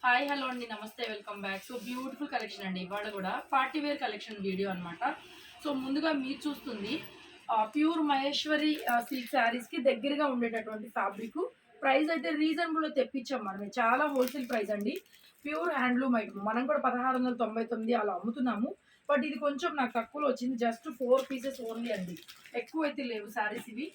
Hi hello అండి, నమస్తే, welcome back. So beautiful collection అండి. ఇవాళ కూడా పార్టీ వేర్ కలెక్షన్ వీడియో అనమాట. సో ముందుగా మీరు చూస్తుంది ప్యూర్ మహేశ్వరి సిల్క్ శారీస్కి దగ్గరగా ఉండేటటువంటి ఫ్యాబ్రిక్. ప్రైస్ అయితే రీజనబుల్లో తెప్పించాం మనం. చాలా హోల్సేల్ ప్రైస్ అండి. Pure handloom item. మనం కూడా 1699 అలా అమ్ముతున్నాము. బట్ ఇది కొంచెం నాకు తక్కువలో వచ్చింది. జస్ట్ 4 పీసెస్ ఓన్లీ అండి. ఎక్కువ అయితే లేవు శారీస్ ఇవి.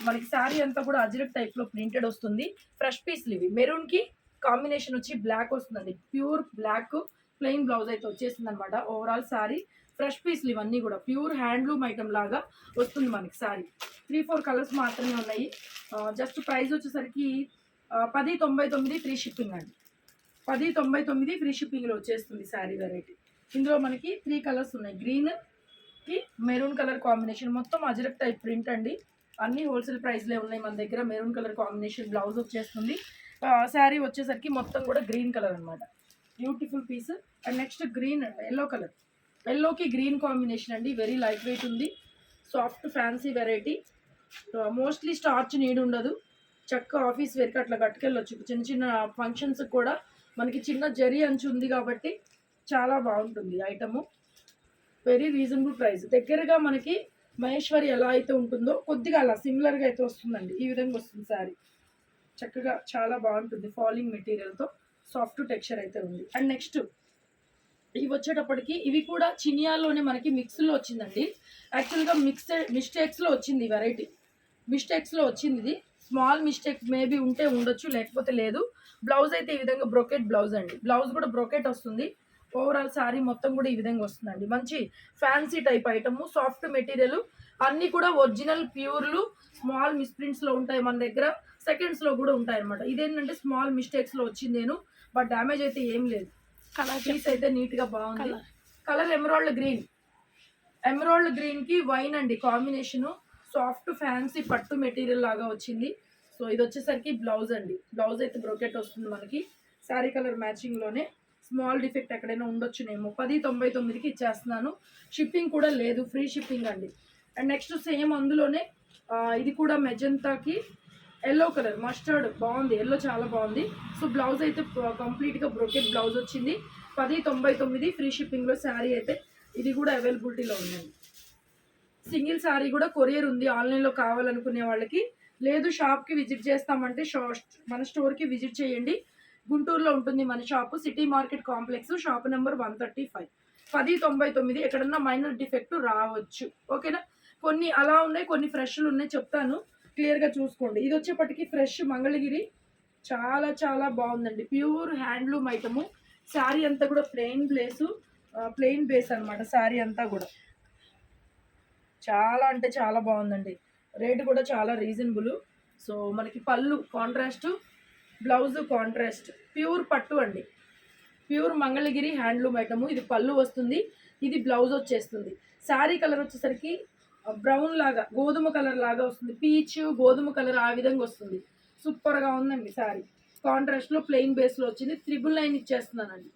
మనకి శారీ అంతా కూడా అజ్రక్ టైప్లో ప్రింటెడ్ వస్తుంది. ఫ్రెష్ పీస్లు ఇవి. మెరూన్కి కాంబినేషన్ వచ్చి బ్లాక్ వస్తుందండి. ప్యూర్ బ్లాక్ ప్లెయిన్ బ్లౌజ్ అయితే వచ్చేస్తుంది అనమాట. ఓవరాల్ శారీ ఫ్రెష్ పీస్లు ఇవన్నీ కూడా ప్యూర్ హ్యాండ్లూమ్ ఐటమ్ లాగా వస్తుంది మనకి శారీ. 3-4 కలర్స్ మాత్రమే ఉన్నాయి. జస్ట్ ప్రైస్ వచ్చేసరికి 1099 ఫ్రీ షిప్పింగ్ అండి. 1099 ఫ్రీ షిప్పింగ్లో వచ్చేస్తుంది శారీ వెరైటీ. ఇందులో మనకి 3 కలర్స్ ఉన్నాయి. గ్రీన్కి మెరూన్ కలర్ కాంబినేషన్, మొత్తం అజరక్ టైప్ ప్రింట్ అండి. అన్ని హోల్సేల్ ప్రైస్లే ఉన్నాయి మన దగ్గర. మెరూన్ కలర్ కాంబినేషన్ బ్లౌజ్ వచ్చేస్తుంది. శారీ వచ్చేసరికి మొత్తం కూడా గ్రీన్ కలర్ అనమాట. Beautiful piece. And next green yellow colour. ఎల్లోకి గ్రీన్ కాంబినేషన్ అండి. వెరీ లైట్ వెయిట్ ఉంది. Soft fancy variety. Mostly starch need ఉండదు. చక్క ఆఫీస్ వేర్కి అట్లా కట్టుకెళ్ళొచ్చు. చిన్న చిన్న ఫంక్షన్స్కి కూడా మనకి చిన్న జరీ అంచు ఉంది కాబట్టి చాలా బాగుంటుంది ఐటము. Very reasonable price. దగ్గరగా మనకి మహేశ్వరి ఎలా అయితే ఉంటుందో కొద్దిగా అలా సిమిలర్గా అయితే వస్తుందండి. ఈ విధంగా వస్తుంది శారీ. చక్కగా చాలా బాగుంటుంది. ఫాలింగ్ మెటీరియల్తో సాఫ్ట్ టెక్స్చర్ అయితే ఉంది. అండ్ నెక్స్ట్ ఇవి వచ్చేటప్పటికి ఇవి కూడా చినియాల్లోనే మనకి మిక్స్లో వచ్చిందండి. యాక్చువల్గా మిస్టేక్స్లో వచ్చింది ఈ వెరైటీ. మిస్టేక్స్లో వచ్చింది ఇది. స్మాల్ మిస్టేక్స్ మేబీ ఉంటే ఉండొచ్చు, లేకపోతే లేదు. బ్లౌజ్ అయితే ఈ విధంగా బ్రోకెట్ బ్లౌజ్ అండి. బ్లౌజ్ కూడా బ్రోకెట్ వస్తుంది. ఓవరాల్ శారీ మొత్తం కూడా ఈ విధంగా వస్తుందండి. మంచి fancy type item. Soft material. అన్నీ కూడా ఒరిజినల్ ప్యూర్లు. స్మాల్ మిస్ప్రింట్స్లో ఉంటాయి మన దగ్గర. సెకండ్స్లో కూడా ఉంటాయి అనమాట. ఇదేంటంటే స్మాల్ మిస్టేక్స్లో వచ్చింది నేను. బట్ డ్యామేజ్ అయితే ఏం లేదు. కలర్ పీస్ అయితే నీట్గా బాగుంది. Colour emerald green. ఎమరాల్డ్ గ్రీన్కి వైన్ అండి కాంబినేషను. సాఫ్ట్ ఫ్యాన్సీ పట్టు మెటీరియల్ లాగా వచ్చింది. సో ఇది వచ్చేసరికి బ్లౌజ్ అండి. బ్లౌజ్ అయితే బ్రోకెట్ వస్తుంది మనకి. శారీ కలర్ మ్యాచింగ్లోనే. స్మాల్ డిఫెక్ట్ ఎక్కడైనా ఉండొచ్చునేమో. 1099కి ఇచ్చేస్తున్నాను. షిప్పింగ్ కూడా లేదు, ఫ్రీ షిప్పింగ్ అండి. అండ్ నెక్స్ట్ సేమ్ అందులోనే ఇది కూడా మెజంతాకి ఎల్లో కలర్ మస్టర్డ్ బాగుంది. ఎల్లో చాలా బాగుంది. సో బ్లౌజ్ అయితే కంప్లీట్గా బ్రోకెట్ బ్లౌజ్ వచ్చింది. 1099 ఫ్రీ షిప్పింగ్లో శారీ అయితే ఇది కూడా అవైలబిలిటీలో ఉందండి. సింగిల్ శారీ కూడా కొరియర్ ఉంది. ఆన్లైన్లో కావాలనుకునే వాళ్ళకి. లేదు షాప్కి విజిట్ చేస్తామంటే మన స్టోర్కి విజిట్ చేయండి. గుంటూరులో ఉంటుంది మన shop. City market complex, shop number 135. 1099. ఎక్కడన్నా మైనర్ డిఫెక్ట్ రావచ్చు. ఓకేనా. కొన్ని అలా ఉన్నాయి, కొన్ని ఫ్రెష్లు ఉన్నాయి. చెప్తాను, క్లియర్గా చూసుకోండి. ఇది వచ్చేపటికి ఫ్రెష్ మంగళగిరి. చాలా చాలా బాగుందండి. Pure handloom item. శారీ అంతా కూడా ప్లెయిన్ బేస్ అనమాట. శారీ అంతా కూడా చాలా అంటే చాలా బాగుందండి. రేటు కూడా చాలా రీజనబుల్. సో మనకి పళ్ళు కాంట్రాస్ట్, బ్లౌజ్ కాంట్రాస్ట్. ప్యూర్ పట్టు అండి. Pure Mangalagiri handloom item. ఇది పళ్ళు వస్తుంది, ఇది బ్లౌజ్ వచ్చేస్తుంది. శారీ కలర్ వచ్చేసరికి బ్రౌన్ లాగా, గోధుమ కలర్ లాగా వస్తుంది. పీచ్ గోధుమ కలర్ ఆ విధంగా వస్తుంది. సూపర్గా ఉందండి శారీ. కాంట్రాస్ట్లో ప్లెయిన్ బేస్లో వచ్చింది. 999 ఇచ్చేస్తున్నానండి.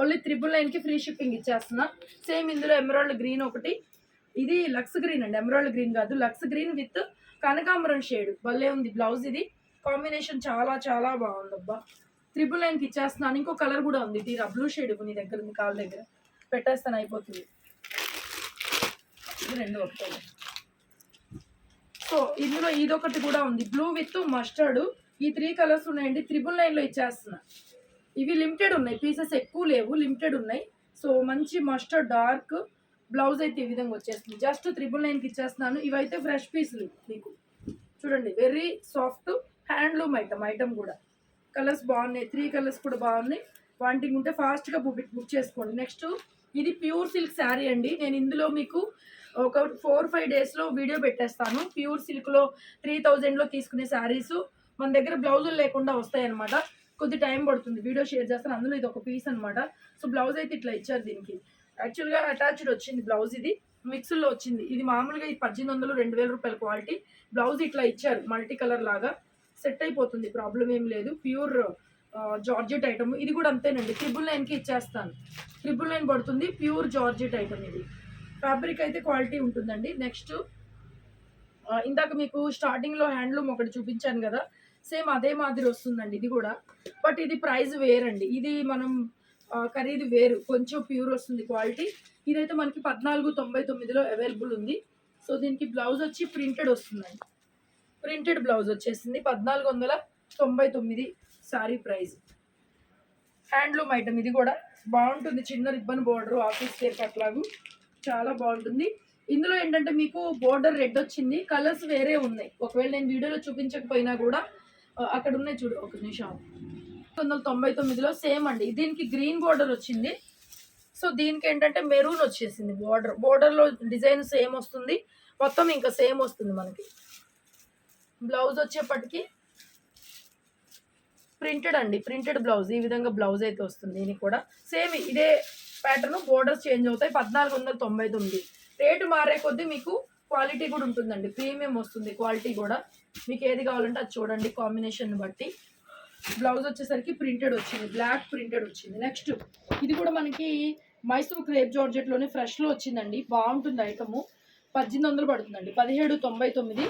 ఓన్లీ 999కి ఫ్రీ షిప్పింగ్ ఇచ్చేస్తున్నా. సేమ్ ఇందులో ఎమరాల్డ్ గ్రీన్ ఒకటి. ఇది లక్స్ గ్రీన్ అండి. ఎమరాల్డ్ గ్రీన్ కాదు, లక్స్ గ్రీన్ విత్ కనకాంబరం షేడ్. భలే ఉంది బ్లౌజ్. ఇది కాంబినేషన్ చాలా చాలా బాగుందబ్బా. 999కి ఇచ్చేస్తున్నాను. ఇంకో కలర్ కూడా ఉంది. తీరా బ్లూ షేడ్ నీ దగ్గర ఉంది. కాళ్ళ దగ్గర పెట్టేస్తాను, అయిపోతుంది. ఇది రెండు ఒకటే. సో ఇందులో ఇదొకటి కూడా ఉంది, బ్లూ విత్ మస్టర్డ్. ఈ 3 కలర్స్ ఉన్నాయండి. 999లో ఇచ్చేస్తున్నా. ఇవి లిమిటెడ్ ఉన్నాయి, పీసెస్ ఎక్కువ లేవు, లిమిటెడ్ ఉన్నాయి. సో మంచి మస్టర్డ్ డార్క్ బ్లౌజ్ అయితే ఈ విధంగా వచ్చేస్తుంది. జస్ట్ 999కి ఇచ్చేస్తున్నాను. ఇవైతే ఫ్రెష్ పీసులు మీకు. చూడండి, వెరీ సాఫ్ట్ హ్యాండ్లూమ్ ఐటమ్ కూడా. కలర్స్ బాగున్నాయి. 3 కలర్స్ కూడా బాగున్నాయి. వాంటింగ్ ఉంటే ఫాస్ట్గా బుక్ చేసుకోండి. నెక్స్ట్ ఇది ప్యూర్ సిల్క్ శారీ అండి. నేను ఇందులో మీకు ఒక 4-5 డేస్లో వీడియో పెట్టేస్తాను. ప్యూర్ సిల్క్లో 3000లో తీసుకునే శారీస్ మన దగ్గర బ్లౌజులు లేకుండా వస్తాయన్నమాట. కొద్ది టైం పడుతుంది. వీడియో షేర్ చేస్తాను. అందులో ఇది ఒక పీస్ అనమాట. సో బ్లౌజ్ అయితే ఇట్లా ఇచ్చారు. దీనికి యాక్చువల్గా అటాచ్డ్ వచ్చింది బ్లౌజ్. ఇది మిక్స్లో వచ్చింది. ఇది మామూలుగా ఈ 1800-2000 రూపాయల క్వాలిటీ. బ్లౌజ్ ఇట్లా ఇచ్చారు మల్టీ కలర్ లాగా. సెట్ అయిపోతుంది, ప్రాబ్లం ఏం లేదు. Pure georgette item. ఇది కూడా అంతేనండి. 999కి ఇచ్చేస్తాను. 999 పడుతుంది. Pure georgette item. ఇది ఫ్యాబ్రిక్ అయితే క్వాలిటీ ఉంటుందండి. నెక్స్ట్ ఇందాక మీకు స్టార్టింగ్లో హ్యాండ్లూమ్ ఒకటి చూపించాను కదా. సేమ్ అదే మాదిరి వస్తుందండి ఇది కూడా. బట్ ఇది ప్రైస్ వేరండి. ఇది మనం ఖరీదు వేరు, కొంచెం ప్యూర్ వస్తుంది క్వాలిటీ. ఇదైతే మనకి 1499లో అవైలబుల్ ఉంది. సో దీనికి బ్లౌజ్ వచ్చి ప్రింటెడ్ వస్తుందండి. ప్రింటెడ్ బ్లౌజ్ వచ్చేసింది 1499 శారీ ప్రైస్. హ్యాండ్లూమ్ ఐటమ్ ఇది కూడా బాగుంటుంది. చిన్న రిబ్బన్ బోర్డర్, ఆఫీస్ వేర్ అట్లాగూ చాలా బాగుంటుంది. ఇందులో ఏంటంటే మీకు బోర్డర్ రెడ్ వచ్చింది, కలర్స్ వేరే ఉన్నాయి. ఒకవేళ నేను వీడియోలో చూపించకపోయినా కూడా అక్కడ ఉన్నాయి చూడు, ఒక నిమిషం. 1999లో సేమ్ అండి. దీనికి గ్రీన్ బోర్డర్ వచ్చింది. సో దీనికి ఏంటంటే మెరూన్ వచ్చేసింది బోర్డర్లో డిజైన్ సేమ్ వస్తుంది, మొత్తం ఇంకా సేమ్ వస్తుంది మనకి. బ్లౌజ్ వచ్చేప్పటికి ప్రింటెడ్ అండి, ప్రింటెడ్ బ్లౌజ్. ఈ విధంగా బ్లౌజ్ అయితే వస్తుంది. దీనికి కూడా సేమ్ ఇదే ప్యాటర్న్, బోర్డర్స్ చేంజ్ అవుతాయి. 1499. రేటు మారే కొద్దీ మీకు క్వాలిటీ కూడా ఉంటుందండి, ప్రీమియం వస్తుంది క్వాలిటీ కూడా. మీకు ఏది కావాలంటే అది చూడండి కాంబినేషన్ బట్టి. బ్లౌజ్ వచ్చేసరికి ప్రింటెడ్ వచ్చింది, బ్లాక్ ప్రింటెడ్ వచ్చింది. నెక్స్ట్ ఇది కూడా మనకి మైసూర్ క్రేప్ జార్జెట్లోనే ఫ్రెష్లో వచ్చిందండి. బాగుంటుంది ఐటము. 1800 పడుతుందండి. 1799.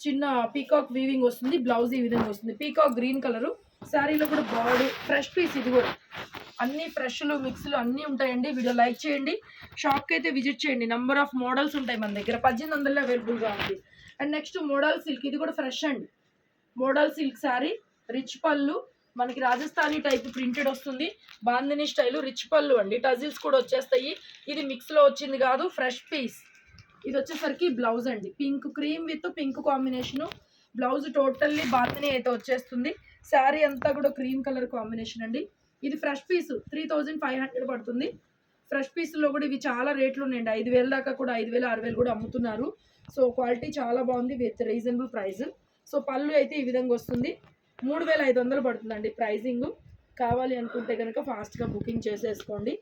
చిన్న పీకాక్ వీవింగ్ వస్తుంది. బ్లౌజ్ ఈ విధంగా వస్తుంది, పీకాక్ గ్రీన్ కలరు. శారీలో కూడా బాడీ ఫ్రెష్ పీస్. ఇది కూడా అన్ని ఫ్రెష్లు మిక్స్లు అన్నీ ఉంటాయండి. వీడియో లైక్ చేయండి, షాప్కి అయితే విజిట్ చేయండి. నెంబర్ ఆఫ్ మోడల్స్ ఉంటాయి మన దగ్గర. 1800లో అవైలబుల్గా ఉంది. And next model silk. ఇది కూడా ఫ్రెష్ అండి. మోడల్ సిల్క్ శారీ, రిచ్ పళ్ళు, మనకి రాజస్థానీ టైప్ ప్రింటెడ్ వస్తుంది. బాందిని స్టైలు, రిచ్ పళ్ళు అండి. టజిల్స్ కూడా వచ్చేస్తాయి. ఇది మిక్స్లో వచ్చింది కాదు, ఫ్రెష్ పీస్. ఇది వచ్చేసరికి బ్లౌజ్ అండి, pink cream with pink combination. Blouse totally bandhani అయితే వచ్చేస్తుంది. శారీ అంతా కూడా క్రీమ్ కలర్ కాంబినేషన్ అండి. ఇది ఫ్రెష్ పీస్ 3500 పడుతుంది. ఫ్రెష్ పీస్లో కూడా ఇవి చాలా రేట్లు ఉన్నాయండి. 5000 దాకా కూడా, 5000, 6000 కూడా అమ్ముతున్నారు. సో క్వాలిటీ చాలా బాగుంది విత్ రీజనబుల్ ప్రైస్. సో పళ్ళు అయితే ఈ విధంగా వస్తుంది. 3500 పడుతుందండి ప్రైజింగ్. కావాలి అనుకుంటే కనుక ఫాస్ట్గా బుకింగ్ చేసేసుకోండి.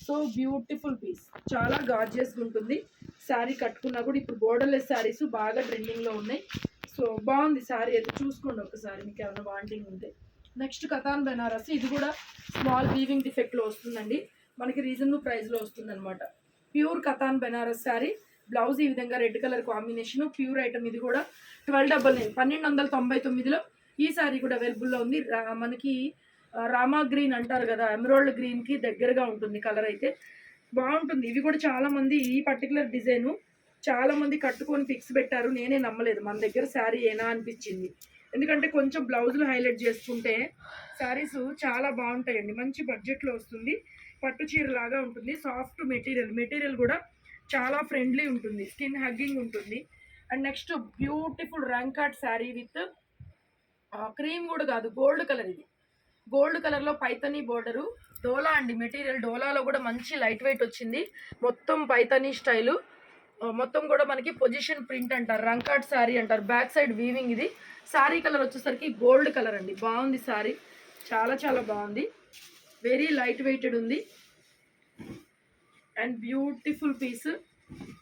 సో బ్యూటిఫుల్ పీస్, చాలా గార్జియస్గా ఉంటుంది. శారీ కట్టుకున్నా కూడా ఇప్పుడు బోర్డర్లెస్ శారీస్ బాగా ట్రెండింగ్లో ఉన్నాయి. సో బాగుంది శారీ అయితే, చూసుకోండి ఒకసారి మీకు ఏమైనా వాంటింగ్ ఉంటే. నెక్స్ట్ కతాన్ బెనారస్. ఇది కూడా స్మాల్ వీవింగ్ డిఫెక్ట్లో వస్తుందండి. మనకి రీజనబుల్ ప్రైస్లో వస్తుందన్నమాట. ప్యూర్ కతాన్ బెనారస్ శారీ. బ్లౌజ్ ఈ విధంగా red colour combination, pure item. ఇది కూడా 1299, 1299లో ఈ శారీ కూడా అవైలబుల్లో ఉంది. మనకి రామా గ్రీన్ అంటారు కదా, ఎమరాల్డ్ గ్రీన్కి దగ్గరగా ఉంటుంది కలర్ అయితే. బాగుంటుంది. ఇవి కూడా చాలామంది ఈ పర్టికులర్ డిజైను చాలామంది కట్టుకొని పిక్స్ పెట్టారు. నేనే నమ్మలేదు మన దగ్గర శారీ ఏనా అనిపించింది. ఎందుకంటే కొంచెం బ్లౌజులు హైలైట్ చేసుకుంటే శారీస్ చాలా బాగుంటాయండి. మంచి బడ్జెట్లో వస్తుంది. పట్టు చీర లాగా ఉంటుంది. సాఫ్ట్ మెటీరియల్ కూడా చాలా ఫ్రెండ్లీ ఉంటుంది, స్కిన్ హగ్గింగ్ ఉంటుంది. అండ్ నెక్స్ట్ బ్యూటిఫుల్ ర్యాంకాట్ శారీ విత్ క్రీమ్ కూడా కాదు, గోల్డ్ కలర్. ఇది గోల్డ్ కలర్లో పైతనీ బోర్డరు. డోలా అండి మెటీరియల్. డోలాలో కూడా మంచి లైట్ వెయిట్ వచ్చింది. మొత్తం పైతనీ స్టైలు, మొత్తం కూడా మనకి పొజిషన్ ప్రింట్ అంటారు, రంకాట్ శారీ అంటారు. Back side weaving. ఇది శారీ కలర్ వచ్చేసరికి గోల్డ్ కలర్ అండి. బాగుంది శారీ, చాలా చాలా బాగుంది. వెరీ లైట్ వెయిటెడ్ ఉంది అండ్ బ్యూటిఫుల్ పీస్.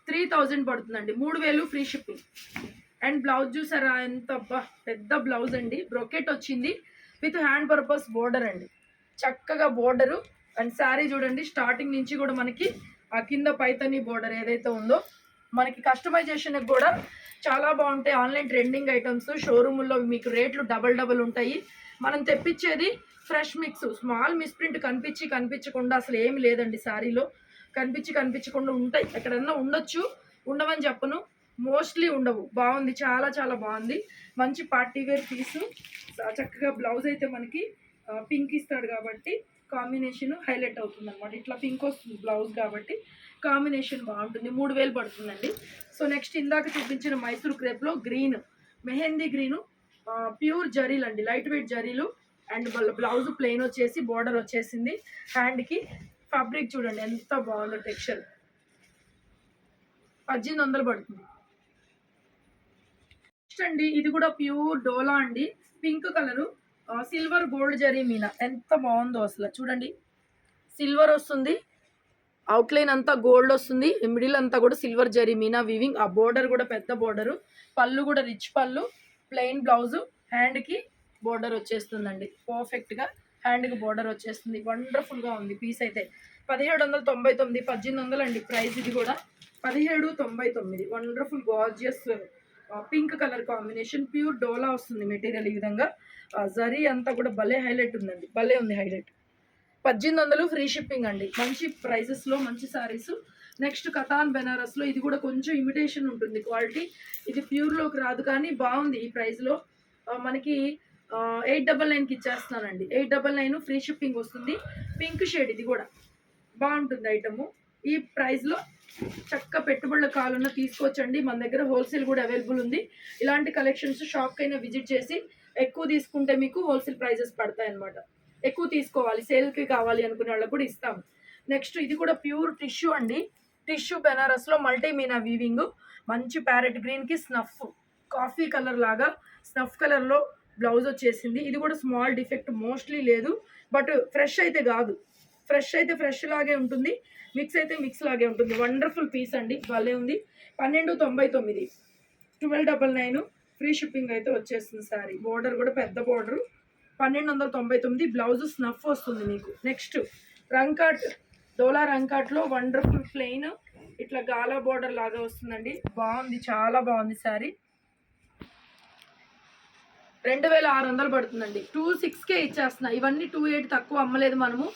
3000 పడుతుందండి, 3000 ఫ్రీ షిప్పింగ్. అండ్ బ్లౌజ్ చూసారా ఎంత పెద్ద బ్లౌజ్ అండి. బ్రొకెట్ వచ్చింది విత్ హ్యాండ్ పర్పస్ బోర్డర్ అండి, చక్కగా బోర్డరు. అండ్ శారీ చూడండి స్టార్టింగ్ నుంచి కూడా మనకి ఆ కింద పైతనీ బోర్డర్ ఏదైతే ఉందో, మనకి కస్టమైజేషన్కి కూడా చాలా బాగుంటాయి. ఆన్లైన్ ట్రెండింగ్ ఐటమ్స్, షోరూముల్లో మీకు రేట్లు డబల్ ఉంటాయి. మనం తెప్పించేది ఫ్రెష్ మిక్స్. స్మాల్ మిస్ప్రింట్ కనిపించకుండా అసలు ఏమి లేదండి శారీలో. కనిపించకుండా ఉంటాయి, ఎక్కడన్నా ఉండొచ్చు, ఉండవని చెప్పను, మోస్ట్లీ ఉండవు. బాగుంది, చాలా చాలా బాగుంది. మంచి పార్టీ వేర్ పీసు. చక్కగా బ్లౌజ్ అయితే మనకి పింక్ ఇస్తాడు కాబట్టి కాంబినేషన్ హైలైట్ అవుతుంది అనమాట. ఇట్లా పింక్ వస్తుంది బ్లౌజ్ కాబట్టి కాంబినేషన్ బాగుంటుంది. 3000 పడుతుందండి. సో నెక్స్ట్ ఇందాక చూపించిన మైసూర్ క్రేప్లో గ్రీన్, మెహందీ గ్రీను, ప్యూర్ జరీలు అండి, లైట్ వెయిట్ జరీలు. అండ్ బ్లౌజ్ ప్లెయిన్ వచ్చేసి బోర్డర్ వచ్చేసింది. హ్యాండ్కి ఫ్యాబ్రిక్ చూడండి ఎంత బాగుందో, టెక్స్చర్. 1800 పడుతుంది. నెక్స్ట్ అండి ఇది కూడా ప్యూర్ డోలా అండి, pink colour, silver gold zari Meena. ఎంత బాగుందో అసలు చూడండి. సిల్వర్ వస్తుంది, అవుట్లైన్ అంతా గోల్డ్ వస్తుంది, మిడిల్ అంతా కూడా సిల్వర్ జరీ మీనా వీవింగ్. ఆ బోర్డర్ కూడా పెద్ద బోర్డరు. పళ్ళు కూడా రిచ్ పళ్ళు, ప్లెయిన్ బ్లౌజు, హ్యాండ్కి బోర్డర్ వచ్చేస్తుందండి. పర్ఫెక్ట్గా హ్యాండ్కి బోర్డర్ వచ్చేస్తుంది. వండర్ఫుల్గా ఉంది పీస్ అయితే. 1799, 1800 అండి ప్రైస్. ఇది కూడా 1799. Wonderful gorgeous pink colour combination, pure dola వస్తుంది మెటీరియల్. ఈ విధంగా జరీ అంతా కూడా భలే హైలైట్ ఉందండి, భలే ఉంది హైలైట్. 1800 ఫ్రీ షిప్పింగ్ అండి. మంచి ప్రైజెస్లో మంచి సారీస్. నెక్స్ట్ కతాన్ బెనారస్లో ఇది కూడా కొంచెం ఇమిటేషన్ ఉంటుంది క్వాలిటీ. ఇది ప్యూర్లోకి రాదు కానీ బాగుంది ఈ ప్రైస్లో. మనకి 899కి ఇచ్చేస్తున్నానండి. 899 ఫ్రీ షిప్పింగ్ వస్తుంది. పింక్ షేడ్ ఇది కూడా బాగుంటుంది ఐటము. ఈ ప్రైస్లో చక్క పెట్టుబడుల కాలున్న తీసుకోవచ్చండి. మన దగ్గర హోల్సేల్ కూడా అవైలబుల్ ఉంది. ఇలాంటి కలెక్షన్స్ షాప్కి అయినా విజిట్ చేసి ఎక్కువ తీసుకుంటే మీకు హోల్సేల్ ప్రైజెస్ పడతాయి అన్నమాట. ఎక్కువ తీసుకోవాలి, సేల్కి కావాలి అనుకునే వాళ్ళకి కూడా ఇస్తాము. నెక్స్ట్ ఇది కూడా ప్యూర్ టిష్యూ అండి. టిష్యూ బెనారస్లో మల్టీ మీనా వీవింగ్, మంచి ప్యారెట్ గ్రీన్కి స్నఫ్ కాఫీ కలర్ లాగా స్నఫ్ కలర్లో బ్లౌజ్ వచ్చేసింది. ఇది కూడా స్మాల్ డిఫెక్ట్ మోస్ట్లీ లేదు, బట్ ఫ్రెష్ అయితే కాదు. ఫ్రెష్ అయితే ఫ్రెష్ లాగే ఉంటుంది, మిక్స్ అయితే మిక్స్ లాగే ఉంటుంది. వండర్ఫుల్ పీస్ అండి, భలే ఉంది. 1299, 1299 ఫ్రీ షిప్పింగ్ అయితే వచ్చేస్తుంది సారీ. బోర్డర్ కూడా పెద్ద బోర్డరు. 1299 బ్లౌజ్ స్నఫ్ వస్తుంది మీకు. నెక్స్ట్ రంకాట్, డోలా రంకాట్లో వండర్ఫుల్ ప్లెయిన్ ఇట్లా గాలా బోర్డర్ లాగా వస్తుందండి. బాగుంది, చాలా బాగుంది సారీ. 2600 పడుతుందండి. 26K ఇచ్చేస్తున్నా. ఇవన్నీ 28 తక్కువ అమ్మలేదు మనము.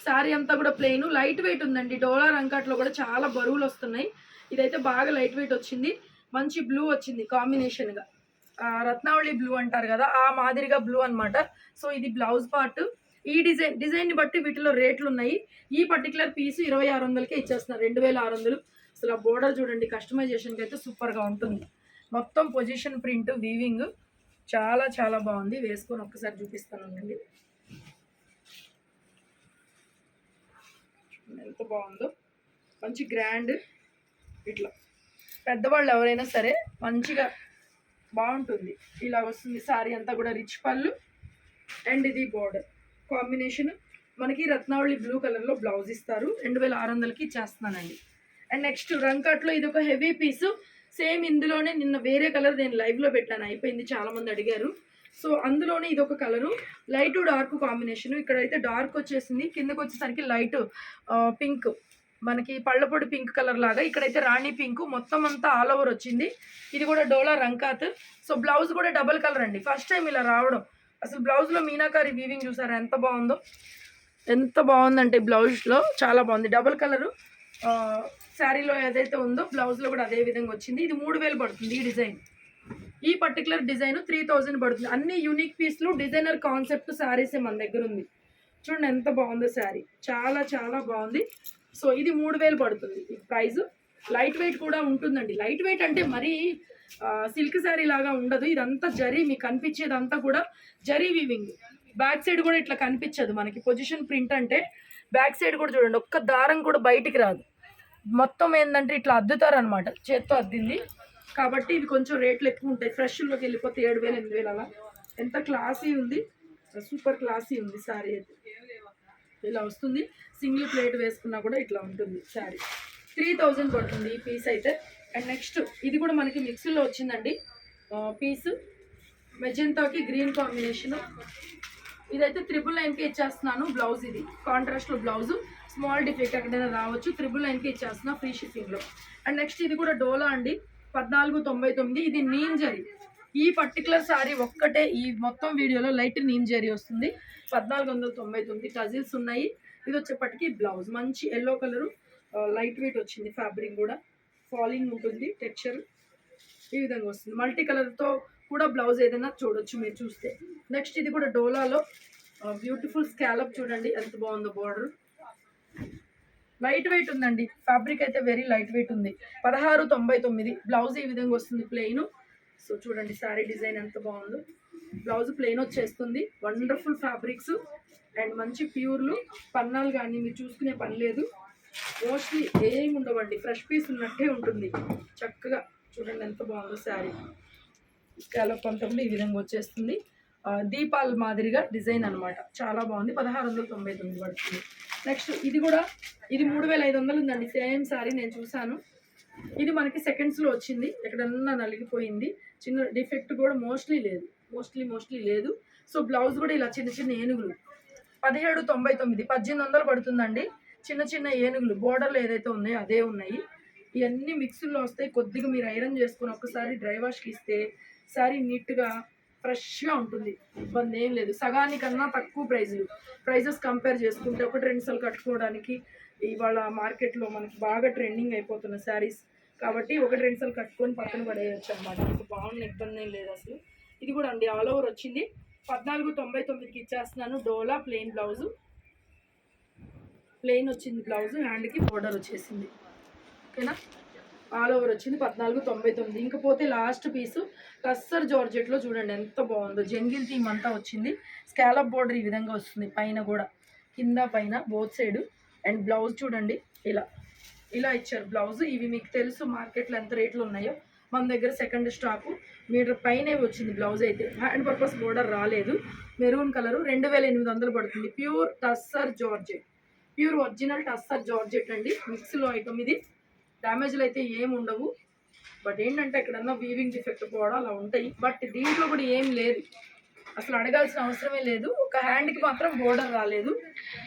శారీ అంతా కూడా ప్లెయిన్, లైట్ వెయిట్ ఉందండి. డోలా రంకాట్లో కూడా చాలా బరువులు వస్తున్నాయి. ఇదైతే బాగా లైట్ వెయిట్ వచ్చింది. మంచి బ్లూ వచ్చింది కాంబినేషన్గా, రత్నావళి బ్లూ అంటారు కదా, ఆ మాదిరిగా బ్లూ అనమాట. సో ఇది బ్లౌజ్ పార్ట్. ఈ డిజైన్ని బట్టి వీటిలో రేట్లు ఉన్నాయి. ఈ పర్టికులర్ పీసు 2600కే ఇచ్చేస్తున్నారు. 2600. అసలు ఆ బోర్డర్ చూడండి, కస్టమైజేషన్కి అయితే సూపర్గా ఉంటుంది. మొత్తం పొజిషన్ ప్రింట్ వీవింగ్ చాలా చాలా బాగుంది. వేసుకొని ఒక్కసారి చూపిస్తానండి ఎంత బాగుందో. మంచి గ్రాండ్, ఇట్లా పెద్దవాళ్ళు ఎవరైనా సరే మంచిగా బాగుంటుంది. ఇలా వస్తుంది సారీ అంతా కూడా. రిచ్ పళ్ళు అండ్ ఇది బోర్డర్ కాంబినేషన్. మనకి రత్నావళి బ్లూ కలర్లో బ్లౌజ్ ఇస్తారు. 2600కి ఇచ్చేస్తున్నానండి. అండ్ నెక్స్ట్ రంకట్లో ఇది ఒక హెవీ పీసు. సేమ్ ఇందులోనే నిన్న వేరే కలర్ నేను లైవ్లో పెట్టాను, అయిపోయింది, చాలామంది అడిగారు. సో అందులోనే ఇది ఒక కలరు, లైట్ డార్క్ కాంబినేషన్. ఇక్కడైతే డార్క్ వచ్చేసింది, కిందకు వచ్చేసరికి లైట్ పింక్, మనకి పళ్ళపొడి పింక్ కలర్ లాగా. ఇక్కడైతే రాణి పింక్, మొత్తం అంతా ఆల్ ఓవర్ వచ్చింది. ఇది కూడా డోలా రంకాత్. సో బ్లౌజ్ కూడా డబల్ కలర్ అండి, ఫస్ట్ టైం ఇలా రావడం. అసలు బ్లౌజ్లో మీనాకారి వీవింగ్ చూసారా ఎంత బాగుందో, ఎంత బాగుందంటే బ్లౌజ్లో చాలా బాగుంది. డబల్ కలరు శారీలో ఏదైతే ఉందో బ్లౌజ్లో కూడా అదే విధంగా వచ్చింది. ఇది 3000 పడుతుంది ఈ డిజైన్. ఈ పర్టికులర్ డిజైన్ 3000 పడుతుంది. అన్ని యూనిక్ పీస్లు, డిజైనర్ కాన్సెప్ట్ శారీసే మన దగ్గర ఉంది. చూడండి ఎంత బాగుందో శారీ, చాలా చాలా బాగుంది. సో ఇది 3000 పడుతుంది ఈ ప్రైస్. లైట్ వెయిట్ కూడా ఉంటుందండి. లైట్ వెయిట్ అంటే మరీ సిల్క్ శారీ లాగా ఉండదు. ఇదంతా జరీ, మీకు కనిపించేదంతా కూడా జరీ వీవింగ్. బ్యాక్ సైడ్ కూడా ఇట్లా కనిపించదు మనకి. పొజిషన్ ప్రింట్ అంటే బ్యాక్ సైడ్ కూడా చూడండి, ఒక్క దారం కూడా బయటికి రాదు. మొత్తం ఏంటంటే ఇట్లా అద్దుతారనమాట, చేత్తో అద్దింది కాబట్టి ఇది కొంచెం రేట్లు ఎక్కువ ఉంటాయి. ఫ్రెష్లోకి వెళ్ళిపోతే 7000 8000 అలా. ఎంత క్లాసీ ఉంది, సూపర్ క్లాసీ ఉంది శారీ అయితే. ఇలా వస్తుంది, సింగిల్ ప్లేట్ వేసుకున్నా కూడా ఇట్లా ఉంటుంది శారీ. 3000 పడుతుంది ఈ పీస్ అయితే. అండ్ నెక్స్ట్ ఇది కూడా మనకి మిక్సీలో వచ్చిందండి పీస్, మెజెంతాకి గ్రీన్ కాంబినేషన్. ఇదైతే 999కి ఇచ్చేస్తున్నాను. బ్లౌజ్ ఇది కాంట్రాస్ట్లో బ్లౌజ్, స్మాల్ డిఫెక్ట్ ఎక్కడైనా రావచ్చు. 999కి ఇచ్చేస్తున్నా ఫ్రీ షిప్పింగ్లో. అండ్ నెక్స్ట్ ఇది కూడా డోలా అండి, 1499. ఇది నీమ్ జరీ. ఈ పర్టికులర్ శారీ ఒక్కటే ఈ మొత్తం వీడియోలో లైట్ నీమ్ జరీ వస్తుంది. 1499 టజిల్స్ ఉన్నాయి. ఇది వచ్చేప్పటికి బ్లౌజ్ మంచి ఎల్లో కలరు, లైట్ వెయిట్ వచ్చింది. ఫ్యాబ్రిక్ కూడా ఫాలింగ్ ఉంటుంది, టెక్స్చర్ ఈ విధంగా వస్తుంది. మల్టీ కలర్తో కూడా బ్లౌజ్ ఏదైనా చూడొచ్చు మీరు చూస్తే. నెక్స్ట్ ఇది కూడా డోలాలో బ్యూటిఫుల్ స్కాలప్, చూడండి ఎంత బాగుందో బోర్డర్. లైట్ వెయిట్ ఉందండి, ఫ్యాబ్రిక్ అయితే వెరీ లైట్ వెయిట్ ఉంది. 1699 బ్లౌజ్ ఈ విధంగా వస్తుంది ప్లెయిన్. సో చూడండి శారీ డిజైన్ ఎంత బాగుందో. బ్లౌజ్ ప్లెయిన్ వచ్చేస్తుంది. వండర్ఫుల్ ఫ్యాబ్రిక్స్ అండ్ మంచి ప్యూర్లు. పన్నాలు కానీ మీరు చూసుకునే పని లేదు, మోస్ట్లీ ఏమి ఉండవండి, ఫ్రెష్ పీస్ ఉన్నట్టే ఉంటుంది. చక్కగా చూడండి ఎంత బాగుందో శారీ. స్కాలప్ అంతా ఈ విధంగా వచ్చేస్తుంది. దీపాల మాదిరిగా డిజైన్ అనమాట, చాలా బాగుంది. 1699 పడుతుంది. నెక్స్ట్ ఇది కూడా, ఇది 3500 ఉందండి. సేమ్ శారీ నేను చూసాను. ఇది మనకి సెకండ్స్లో వచ్చింది, ఎక్కడన్నా నలిగిపోయింది. చిన్న డిఫెక్ట్ కూడా మోస్ట్లీ లేదు. సో బ్లౌజ్ కూడా ఇలా చిన్న చిన్న ఏనుగులు. 1799, 1800 పడుతుందండి. చిన్న చిన్న ఏనుగులు బోర్డర్లు ఏదైతే ఉన్నాయో అదే ఉన్నాయి. ఇవన్నీ మిక్స్లో వస్తాయి. కొద్దిగా మీరు ఐరన్ చేసుకుని ఒక్కసారి డ్రై వాష్కి ఇస్తే శారీ నీట్గా ఫ్రెష్గా ఉంటుంది. ఇబ్బంది ఏం లేదు. సగానికన్నా తక్కువ ప్రైజెస్ కంపేర్ చేసుకుంటే 1-2 సార్లు కట్టుకోవడానికి ఇవాళ మార్కెట్లో మనకి బాగా ట్రెండింగ్ అయిపోతున్న శారీస్ కాబట్టి 1-2 సార్లు కట్టుకొని పక్కన పడేయచ్చు అనమాట. మీకు బాగున్న ఇబ్బంది ఏం లేదు అసలు. ఇది కూడా అండి ఆల్ ఓవర్ వచ్చింది. 1499కి ఇచ్చేస్తున్నాను. డోలా ప్లెయిన్ బ్లౌజు, ప్లెయిన్ వచ్చింది బ్లౌజు, హ్యాండ్కి బోర్డర్ వచ్చేసింది. ఓకేనా, ఆల్ ఓవర్ వచ్చింది 1499. ఇంకపోతే లాస్ట్ పీసు టస్సర్ జార్జెట్లో చూడండి ఎంత బాగుందో. జంగిల్ థీమ్ అంతా వచ్చింది. స్కాలప్ బోర్డర్ ఈ విధంగా వస్తుంది, పైన కూడా కింద పైన బోత్ సైడ్. అండ్ బ్లౌజ్ చూడండి ఇలా ఇచ్చారు బ్లౌజ్. ఇవి మీకు తెలుసు మార్కెట్లో ఎంత రేట్లు ఉన్నాయో. మన దగ్గర సెకండ్ స్టాకు మీటర్ పైనే వచ్చింది బ్లౌజ్. అయితే హ్యాండ్ పర్పస్ బోర్డర్ రాలేదు. మెరూన్ కలరు 2800 పడుతుంది. Pure tussar georgette, pure original tussar georgette అండి. మిక్స్లో ఐటమ్ ఇది. డ్యామేజ్లు అయితే ఏమి ఉండవు. బట్ ఏంటంటే ఎక్కడన్నా వీవింగ్ డిఫెక్ట్ కూడా అలా ఉంటాయి. బట్ దీంట్లో కూడా ఏం లేదు, అసలు అడగాల్సిన అవసరమే లేదు. ఒక హ్యాండ్కి మాత్రం బోర్డర్ రాలేదు.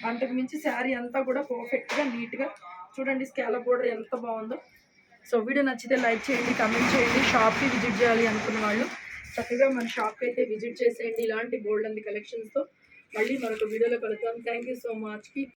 అంతకు మించి శారీ అంతా కూడా పర్ఫెక్ట్గా నీట్గా చూడండి. స్కాలప్ బోర్డర్ ఎంత బాగుందో. సో వీడియో నచ్చితే లైక్ చేయండి, కమెంట్ చేయండి. షాప్కి విజిట్ చేయాలి అనుకున్న వాళ్ళు చక్కగా మన షాప్కి అయితే విజిట్ చేసేయండి. ఇలాంటి గోల్డ్ అండ్ కలెక్షన్స్తో మళ్ళీ మరొక వీడియోలో కలుద్దాం. Thank you so much.